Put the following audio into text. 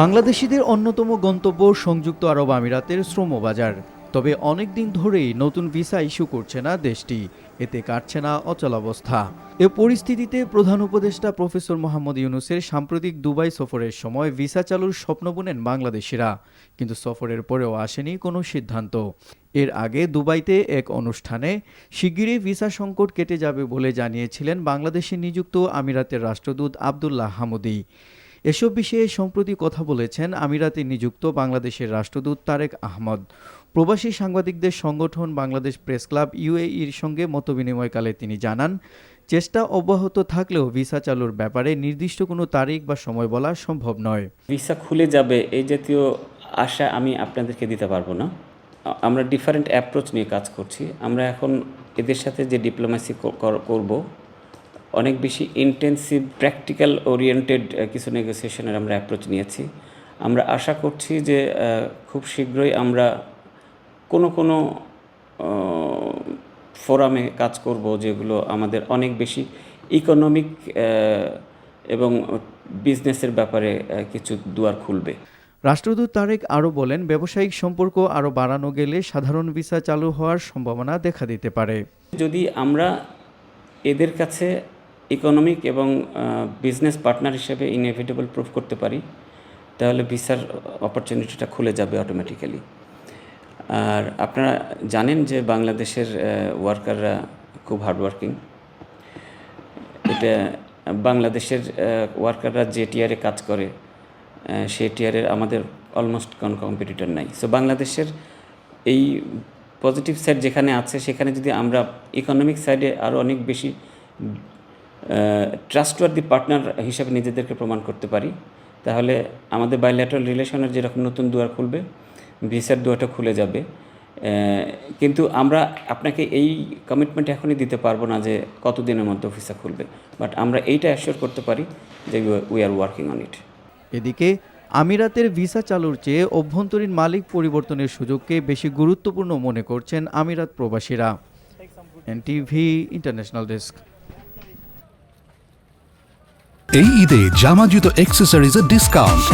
বাংলাদেশিদের অন্যতম গন্তব্য সংযুক্ত আরব আমিরাতের শ্রমবাজার। তবে অনেক দিন ধরেই নতুন ভিসা ইস্যু করছে না দেশটি, এতে কাটছে না অচলাবস্থা। এ পরিস্থিতিতে প্রধান উপদেষ্টা প্রফেসর মোহাম্মদ ইউনূসের সাম্প্রতিক দুবাই সফরের সময় ভিসা চালুর স্বপ্ন বুনেন বাংলাদেশিরা, কিন্তু সফরের পরেও আসেনি কোনো সিদ্ধান্ত। এর আগে দুবাইতে এক অনুষ্ঠানে শিগগিরই ভিসা সংকট কেটে যাবে বলে জানিয়েছিলেন বাংলাদেশে নিযুক্ত আমিরাতের রাষ্ট্রদূত আবদুল্লাহ হামুদী। এসব বিষয়ে সম্প্রতি কথা বলেছেন আমিরাতে নিযুক্ত বাংলাদেশের রাষ্ট্রদূত তারেক আহমদ। প্রবাসী সাংবাদিকদের সংগঠন বাংলাদেশ প্রেস ক্লাব ইউএইর সঙ্গে মতবিনিময়কালে তিনি জানান, চেষ্টা অব্যাহত থাকলেও ভিসা চালুর ব্যাপারে নির্দিষ্ট কোনো তারিখ বা সময় বলা সম্ভব নয়। ভিসা খুলে যাবে এই জাতীয় আশা আমি আপনাদেরকে দিতে পারবো না। আমরা ডিফারেন্ট অ্যাপ্রোচ নিয়ে কাজ করছি। আমরা এখন এদের সাথে যে ডিপ্লোম্যাসি করব, অনেক বেশি ইন্টেন্সিভ প্র্যাকটিক্যাল ওরিয়েন্টেড কিছু নেগোসিয়েশনের আমরা অ্যাপ্রোচ নিয়েছি। আমরা আশা করছি যে খুব শীঘ্রই আমরা কোনো ফোরামে কাজ করব যেগুলো আমাদের অনেক বেশি ইকোনমিক এবং বিজনেসের ব্যাপারে কিছু দুয়ার খুলবে। রাষ্ট্রদূত তারেক আরও বলেন, ব্যবসায়িক সম্পর্ক আরও বাড়ানো গেলে সাধারণ ভিসা চালু হওয়ার সম্ভাবনা দেখা দিতে পারে। যদি আমরা এদের কাছে ইকোনমিক এবং বিজনেস পার্টনার হিসেবে ইনএভিটেবল প্রুভ করতে পারি, তাহলে ভিসার অপরচুনিটিটা খুলে যাবে অটোমেটিক্যালি। আর আপনারা জানেন যে বাংলাদেশের ওয়ার্কাররা খুব হার্ডওয়ার্কিং। এটা বাংলাদেশের ওয়ার্কাররা যে টিয়ারে কাজ করে সেই টিয়ারের আমাদের অলমোস্ট কোনো কম্পিটিটর নাই। সো বাংলাদেশের এই পজিটিভ সাইড যেখানে আছে সেখানে যদি আমরা ইকোনমিক সাইডে আরও অনেক বেশি ট্রাস্টওয়ার্দি পার্টনার হিসেবে নিজেদেরকে প্রমাণ করতে পারি, তাহলে আমাদের বাইল্যাটারাল রিলেশনের যেরকম নতুন দুয়ার খুলবে, ভিসার দুয়ারটা খুলে যাবে। কিন্তু আমরা আপনাকে এই কমিটমেন্ট এখনই দিতে পারবো না যে কতদিনের মধ্যে ভিসা খুলবে, বাট আমরা এইটা অ্যাসিওর করতে পারি যে we are working on it. এদিকে আমিরাতের ভিসা চালুর চেয়ে অভ্যন্তরীণ মালিক পরিবর্তনের সুযোগকে বেশি গুরুত্বপূর্ণ মনে করছেন আমিরাত প্রবাসীরা। NTV international desk. এই ঈদে জামা জুতো অ্যাক্সেসরিজের ডিসকাউন্ট।